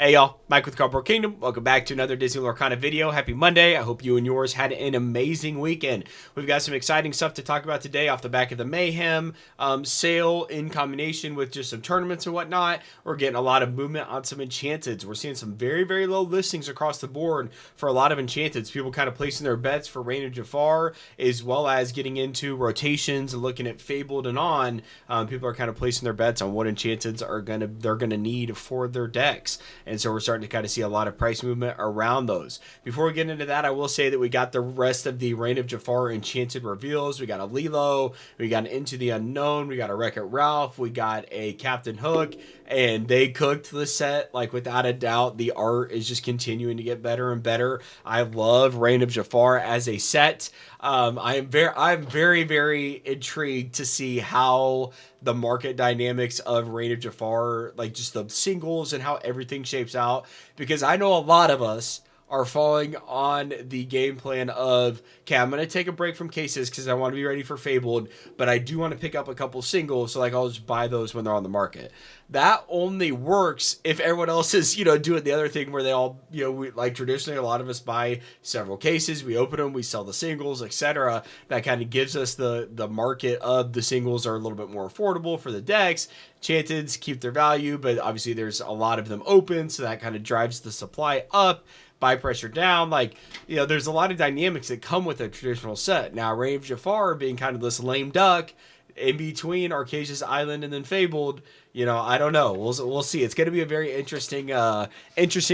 Hey y'all, Mike with Cardboard Kingdom. Welcome back to another Disney Lorcana video. Happy Monday. I hope you and yours had an amazing weekend. We've got some exciting stuff to talk about today off the back of the Mayhem sale in combination with just some tournaments and whatnot. We're getting a lot of movement on some Enchanteds. We're seeing some very, very low listings across the board for a lot of Enchanteds. People kind of placing their bets for Reign of Jafar, as well as getting into rotations and looking at Fabled and on. People are kind of placing their bets on what Enchanteds they're gonna need for their decks. And so we're starting to kind of see a lot of price movement around those. Before we get into that, I will say that we got the rest of the Reign of Jafar Enchanted reveals. We got a Lilo, we got an Into the Unknown, we got a Wreck-It Ralph, we got a Captain Hook, and they cooked the set, like without a doubt. The art is just continuing to get better and better. I love Reign of Jafar as a set. I'm very, very intrigued to see how the market dynamics of Reign of Jafar, like just the singles and how everything shapes out, because I know a lot of us are falling on the game plan of, okay, I'm going to take a break from cases because I want to be ready for Fabled, but I do want to pick up a couple singles, so like I'll just buy those when they're on the market. That only works if everyone else is, doing the other thing where they all, like traditionally a lot of us buy several cases, we open them, we sell the singles, etc. That kind of gives us the market of the singles are a little bit more affordable for the decks. Enchanteds keep their value, but obviously there's a lot of them open, so that kind of drives the supply up. Buy pressure down, there's a lot of dynamics that come with a traditional set. Now, Reign of Jafar being kind of this lame duck in between Arcasia's Island and then Fabled, I don't know. We'll see. It's going to be a very interesting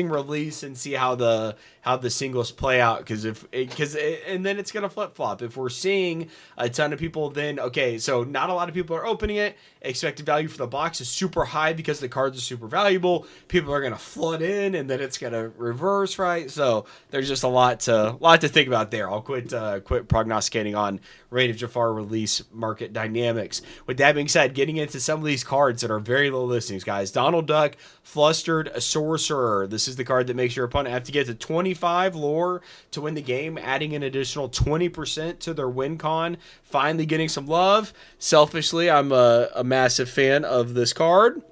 release, and see how the singles play out, and then it's going to flip flop. If we're seeing a ton of people, then okay, so not a lot of people are opening it. Expected value for the box is super high because the cards are super valuable. People are going to flood in, and then it's going to reverse, right? So there's just a lot to think about there. I'll quit prognosticating on Reign of Jafar release market dynamics. With that being said, getting into some of these cards that are very low listings, guys. Donald Duck, Flustered Sorcerer. This is the card that makes your opponent have to get to 25 lore to win the game, adding an additional 20% to their win con. Finally getting some love. Selfishly, I'm a massive fan of this card.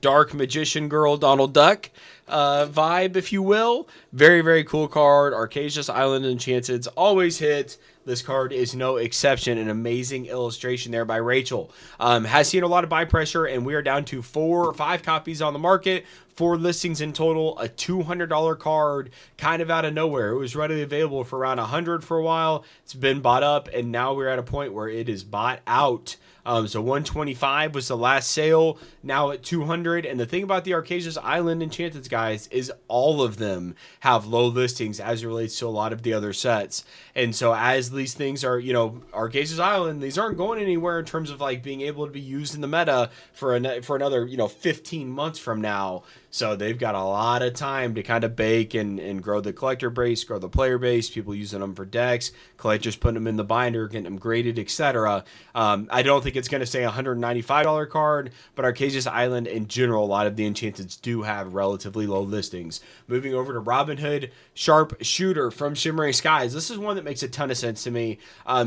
Dark Magician Girl Donald Duck vibe, if you will. Very, very cool card. Arcasia's Island Enchanted's always hit. This card is no exception. An amazing illustration there by Rachel. Has seen a lot of buy pressure, and we are down to 4 or 5 copies on the market. 4 listings in total. A $200 card, kind of out of nowhere. It was readily available for around $100 for a while. It's been bought up, and now we're at a point where it is bought out. So 125 was the last sale, now at 200. And the thing about the Arcasia's Island Enchanteds, guys, is all of them have low listings as it relates to a lot of the other sets. And so as these things are, Arcasia's Island, these aren't going anywhere in terms of like being able to be used in the meta for another 15 months from now. So they've got a lot of time to kind of bake and grow the collector base, grow the player base, people using them for decks, collectors putting them in the binder, getting them graded, etc. I don't think it's going to say $195 card, but Arcasia's Island in general, a lot of the Enchanteds do have relatively low listings. Moving over to Robin Hood, Sharp Shooter from Shimmering Skies. This is one that makes a ton of sense to me.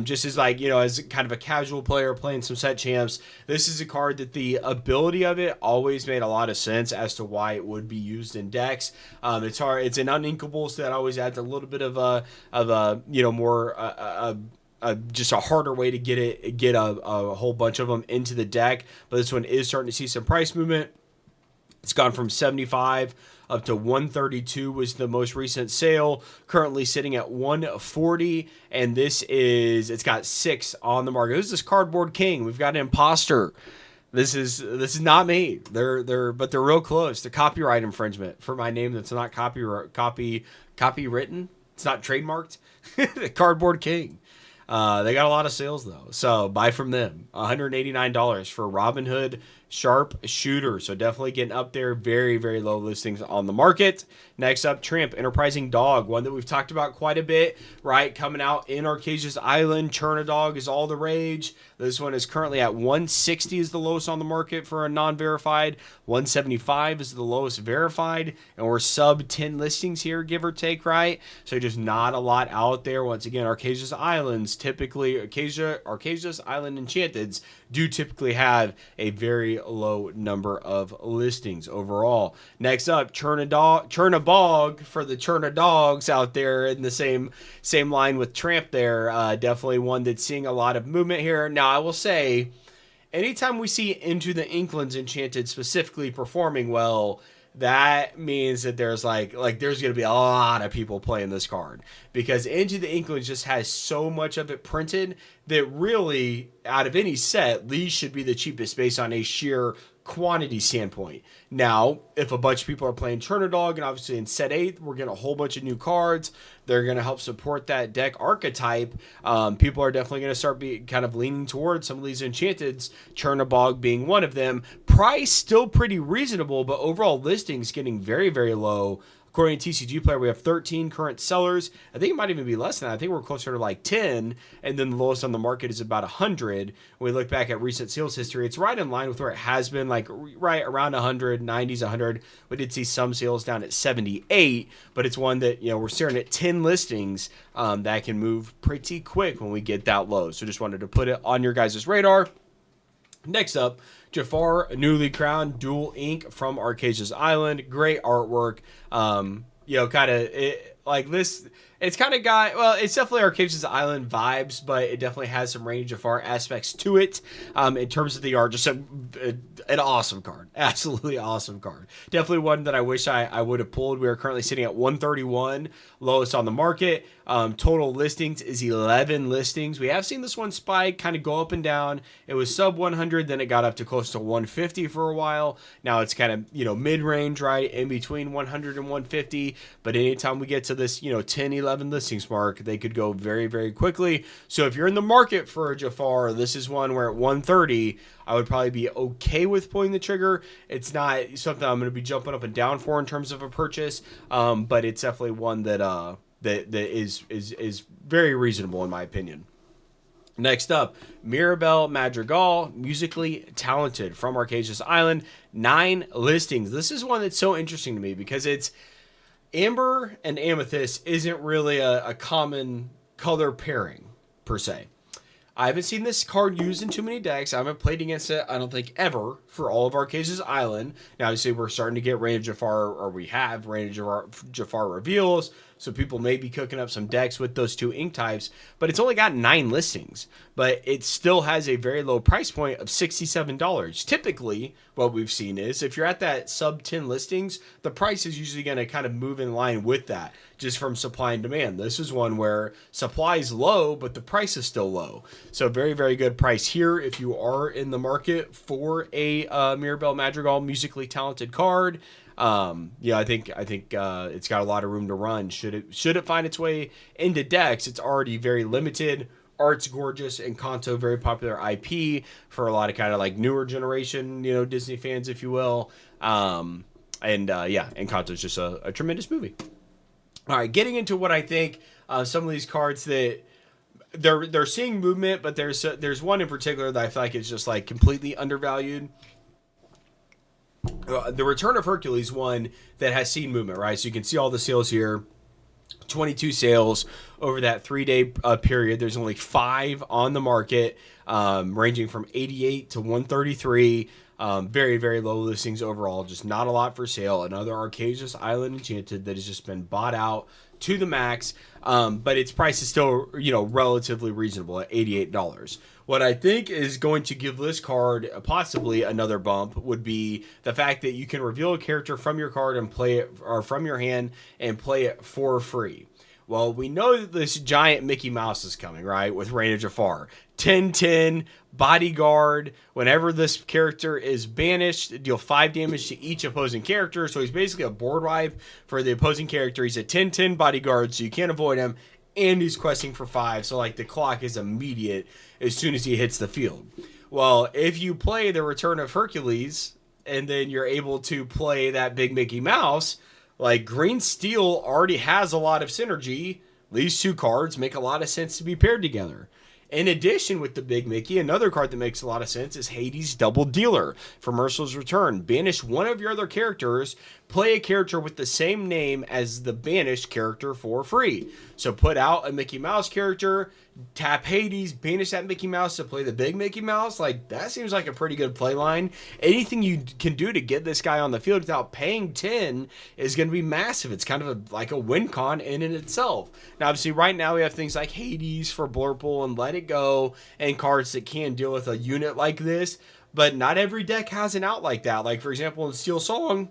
Just as as kind of a casual player playing some set champs, this is a card that the ability of it always made a lot of sense as to why it would be used in decks. It's hard. It's an uninkable, so that always adds a little bit of a more just a harder way to get a whole bunch of them into the deck. But this one is starting to see some price movement. It's gone from 75 up to 132 was the most recent sale. Currently sitting at 140, and it's got 6 on the market. Who's this Cardboard King? We've got an Imposter. This is not me. They're real close. They're copyright infringement for my name that's not copywritten. It's not trademarked. The Cardboard King. They got a lot of sales though, so buy from them. $189 for Robin Hood Sharp Shooter. So definitely getting up there. Very, very low listings on the market. Next up, Tramp, Enterprising Dog. One that we've talked about quite a bit, right? Coming out in Arcasia's Island. Churn a Dog is all the rage. This one is currently at 160 is the lowest on the market for a non-verified. 175 is the lowest verified. And we're sub 10 listings here, give or take, right? So just not a lot out there. Once again, Arcasia's Islands, typically Arcasia's Island Enchanteds do typically have a very low number of listings overall. Next up, Chernabog for the Cherna dogs out there in the same line with Tramp there. Definitely one that's seeing a lot of movement here. Now, I will say, anytime we see Into the Inklings Enchanted specifically performing well, that means that there's like there's going to be a lot of people playing this card, because Into the Inklings just has so much of it printed that really, out of any set, these should be the cheapest based on a sheer quantity standpoint. Now, if a bunch of people are playing Chernadog, and obviously in set 8 we're getting a whole bunch of new cards, they're going to help support that deck archetype. People are definitely going to start kind of leaning towards some of these Enchanteds, Chernabog being one of them. Price still pretty reasonable, but overall listings getting very, very low. According to TCGPlayer, we have 13 current sellers. I think it might even be less than that. I think we're closer to like 10, and then the lowest on the market is about 100. When we look back at recent sales history, it's right in line with where it has been, like right around 100, 90s, 100. We did see some sales down at 78, but it's one that, you know, we're staring at 10 listings that can move pretty quick when we get that low. So just wanted to put it on your guys' radar. Next up, Jafar, newly crowned dual ink from Arcasia's Island. Great artwork. You know, kind of like this. It's kind of got, well, it's definitely Arcasia's Island vibes, but it definitely has some Rainy Jafar aspects to it. In terms of the art, just an awesome card. Absolutely awesome card. Definitely one that I wish I would have pulled. We are currently sitting at 131, lowest on the market. Total listings is 11 listings. We have seen this one spike, kind of go up and down. It was sub 100, then it got up to close to 150 for a while. Now it's kind of, you know, mid-range, right, in between 100 and 150. But anytime we get to this, you know, 10, 11 listings mark, they could go very, very quickly. So if you're in the market for a Jafar, this is one where at 130, I would probably be okay with pulling the trigger. It's not something I'm going to be jumping up and down for in terms of a purchase, but it's definitely one that that is very reasonable in my opinion. Next up, Mirabelle Madrigal, musically talented from Arcasia's Island, 9 listings. This is one that's so interesting to me because it's Amber and Amethyst isn't really a common color pairing per se. I haven't seen this card used in too many decks. I haven't played against it, I don't think, ever for all of Arcasia's Island. Now, obviously, we're starting to get Rain of Jafar, or we have Rain of Jafar reveals, so people may be cooking up some decks with those 2 ink types, but it's only got 9 listings. But it still has a very low price point of $67. Typically, what we've seen is if you're at that sub 10 listings, the price is usually going to kind of move in line with that, just from supply and demand. This is one where supply is low, but the price is still low. So very, very good price here if you are in the market for a Mirabelle Madrigal musically talented card. Yeah, I think it's got a lot of room to run. Should it find its way into decks, it's already very limited. Art's gorgeous, and Encanto, very popular IP for a lot of kind of like newer generation, you know, Disney fans, if you will. Yeah, Encanto is just a tremendous movie. All right, getting into what I think some of these cards that they're seeing movement, but there's one in particular that I feel like is just like completely undervalued. The Return of Hercules, one that has seen movement, right? So you can see all the sales here. 22 sales over that 3-day period. There's only 5 on the market, ranging from 88 to 133. Very, very low listings overall. Just not a lot for sale. Another Arcasia's Island Enchanted that has just been bought out to the max. But its price is still, you know, relatively reasonable at $88. What I think is going to give this card possibly another bump would be the fact that you can reveal a character from your card and play it, or from your hand and play it for free. Well, we know that this giant Mickey Mouse is coming, right? With Rain of Jafar. 10/10, bodyguard. Whenever this character is banished, deal 5 damage to each opposing character. So he's basically a board wipe for the opposing character. He's a 10/10 bodyguard, so you can't avoid him. And he's questing for 5, so like the clock is immediate as soon as he hits the field. Well, if you play the Return of Hercules, and then you're able to play that big Mickey Mouse, like Green Steel already has a lot of synergy. These 2 cards make a lot of sense to be paired together. In addition, with the Big Mickey, another card that makes a lot of sense is Hades Double Dealer for Merciless Return. Banish one of your other characters, play a character with the same name as the banished character for free. So put out a Mickey Mouse character, tap Hades, banish that Mickey Mouse to play the big Mickey Mouse. Like, that seems like a pretty good play line. Anything you can do to get this guy on the field without paying 10 is going to be massive. It's kind of like a win con in itself. Now, obviously, right now we have things like Hades for Blurple and Let It Go and cards that can deal with a unit like this, but not every deck has an out like that. Like, for example, in Steel Song,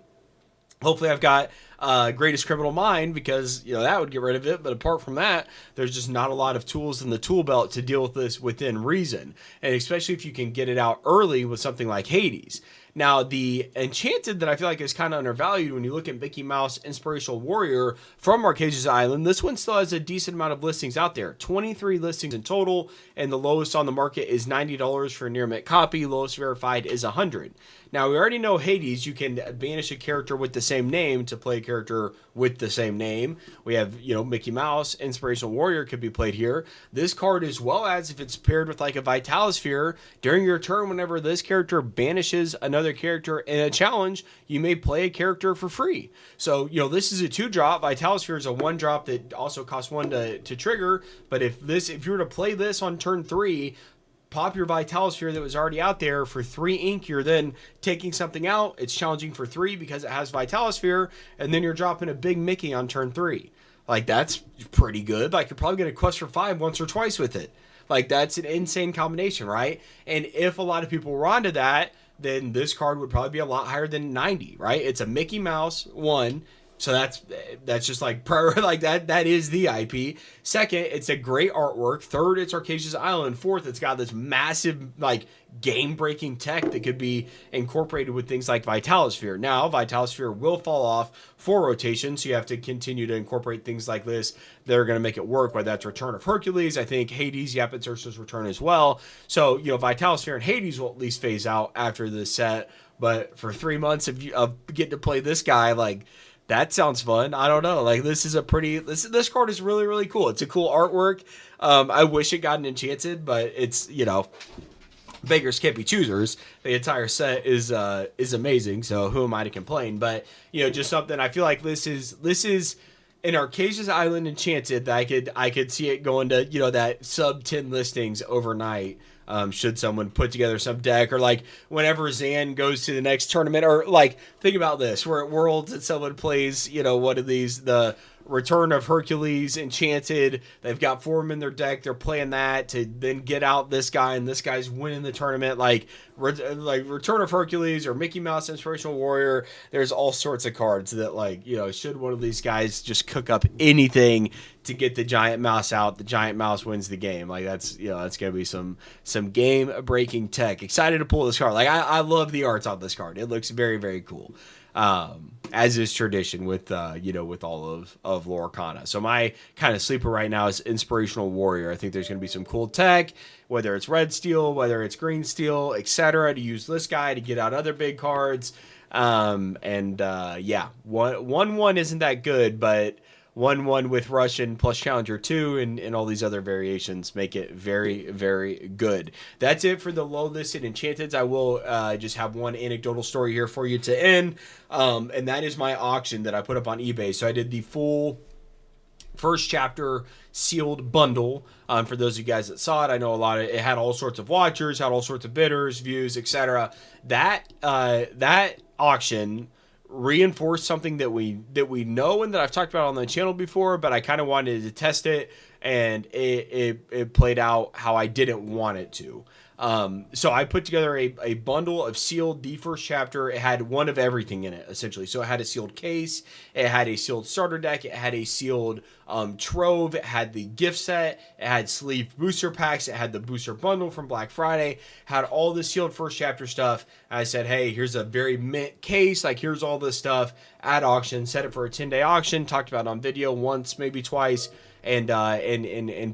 hopefully I've got Greatest Criminal Mind, because that would get rid of it. But apart from that, there's just not a lot of tools in the tool belt to deal with this within reason, and especially if you can get it out early with something like Hades. Now, the Enchanted that I feel like is kind of undervalued when you look at Mickey Mouse Inspirational Warrior from Marquesia's Island, this one still has a decent amount of listings out there. 23 listings in total, and the lowest on the market is $90 for a near mint copy. Lowest verified is $100. Now, we already know Hades, you can banish a character with the same name to play a character with the same name. We have, Mickey Mouse, Inspirational Warrior could be played here. This card, as well as if it's paired with like a Vitalisphere, during your turn, whenever this character banishes another character in a challenge, you may play a character for free. So, this is a 2-drop. Vitalisphere is a 1-drop that also costs 1 to trigger. But if you were to play this on turn 3, pop your Vitalisphere that was already out there for 3 ink. You're then taking something out. It's challenging for 3 because it has Vitalisphere, and then you're dropping a big Mickey on turn 3. Like, that's pretty good. Like, you're probably going to quest for 5 once or twice with it. Like, that's an insane combination, right? And if a lot of people were onto that, then this card would probably be a lot higher than 90, right? It's a Mickey Mouse 1. So that's just like like that is the IP. Second, it's a great artwork. Third, it's Arcasia's Island. Fourth, it's got this massive like game-breaking tech that could be incorporated with things like Vitalisphere. Now, Vitalisphere will fall off for rotation, so you have to continue to incorporate things like this that are going to make it work, whether that's Return of Hercules. I think Hades, Yapet Ursa's return as well. So, Vitalisphere and Hades will at least phase out after this set. But for 3 months of getting to play this guy, like, that sounds fun. I don't know. Like, this this card is really, really cool. It's a cool artwork. I wish it got an Enchanted, but it's, beggars can't be choosers. The entire set is amazing. So who am I to complain? But, just something, I feel like this is an Arcasia's Island Enchanted that I could see it going to, that sub 10 listings overnight. Should someone put together some deck, or like whenever Zan goes to the next tournament, or like think about this, we're at Worlds and someone plays, one of these, the Return of Hercules Enchanted. They've got 4 of them in their deck. They're playing that to then get out this guy, and this guy's winning the tournament. Like Return of Hercules or Mickey Mouse Inspirational Warrior. There's all sorts of cards that should one of these guys just cook up anything to get the giant mouse out, the giant mouse wins the game. Like that's gonna be some game breaking tech. Excited to pull this card. Like I love the arts on this card. It looks very, very cool. As is tradition with with all of Lorcana. So my kind of sleeper right now is Inspirational Warrior. I think there's going to be some cool tech, whether it's red steel, whether it's green steel, etc., to use this guy to get out other big cards. One isn't that good, but 1/1 with Russian plus Challenger 2 and all these other variations make it very, very good. That's it for the low listed Enchanteds. I will just have one anecdotal story here for you to end, and that is my auction that I put up on eBay. So I did the full first chapter sealed bundle. For those of you guys that saw it, I know it had all sorts of watchers, had all sorts of bidders, views, etc. That auction reinforce something that we know and that I've talked about on the channel before, but I kind of wanted to test it, and it played out how I didn't want it to. So I put together a bundle of sealed, the first chapter. It had one of everything in it, essentially. So it had a sealed case, it had a sealed starter deck, it had a sealed trove, it had the gift set, it had sleeve booster packs, it had the booster bundle from Black Friday, had all the sealed first chapter stuff. I said, hey, here's a very mint case, like here's all this stuff at auction, set it for a 10-day auction, talked about it on video once, maybe twice, and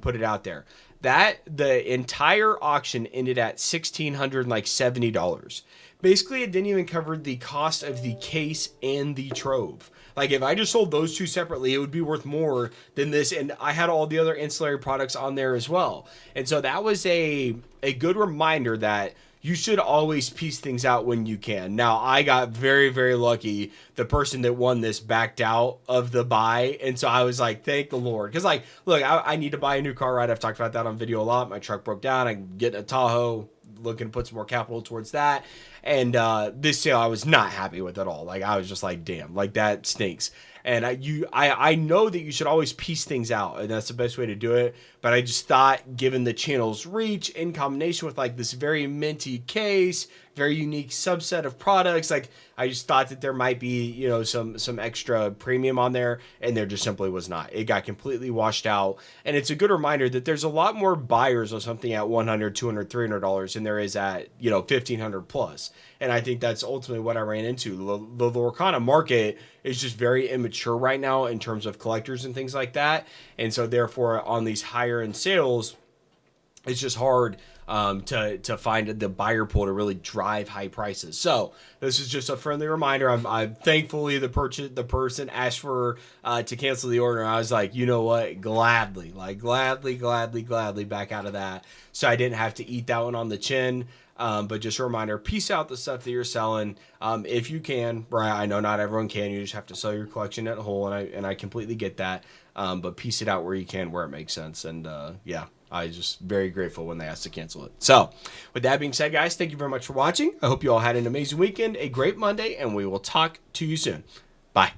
put it out there. That the entire auction ended at $1,670. Basically, it didn't even cover the cost of the case and the trove. Like, if I just sold those two separately, it would be worth more than this, and I had all the other ancillary products on there as well. And so that was a good reminder that you should always piece things out when you can. Now, I got very, very lucky. The person that won this backed out of the buy, and so I was like, thank the Lord. Because, like, look, I need to buy a new car, right? I've talked about that on video a lot. My truck broke down. I'm getting a Tahoe, looking to put some more capital towards that. And this sale I was not happy with at all. Like, I was just like, damn, like, that stinks. And I know that you should always piece things out, and that's the best way to do it. But I just thought, given the channel's reach in combination with like this very minty case, very unique subset of products, like I just thought that there might be, you know, some extra premium on there, and there just simply was not. It got completely washed out, and it's a good reminder that there's a lot more buyers of something at $100, $200, $300 than there is at, you know, $1,500 plus. And I think that's ultimately what I ran into. The Lorcana market is just very immature right now in terms of collectors and things like that, and so therefore on these higher end sales, it's just hard to find the buyer pool to really drive high prices. So this is just a friendly reminder. I'm thankfully the person asked for to cancel the order. And I was like, you know what, gladly back out of that. So I didn't have to eat that one on the chin. But just a reminder, piece out the stuff that you're selling if you can. Right, I know not everyone can. You just have to sell your collection at whole, and I completely get that. But piece it out where you can, where it makes sense. And yeah, I was just very grateful when they asked to cancel it. So with that being said, guys, thank you very much for watching. I hope you all had an amazing weekend, a great Monday, and we will talk to you soon. Bye.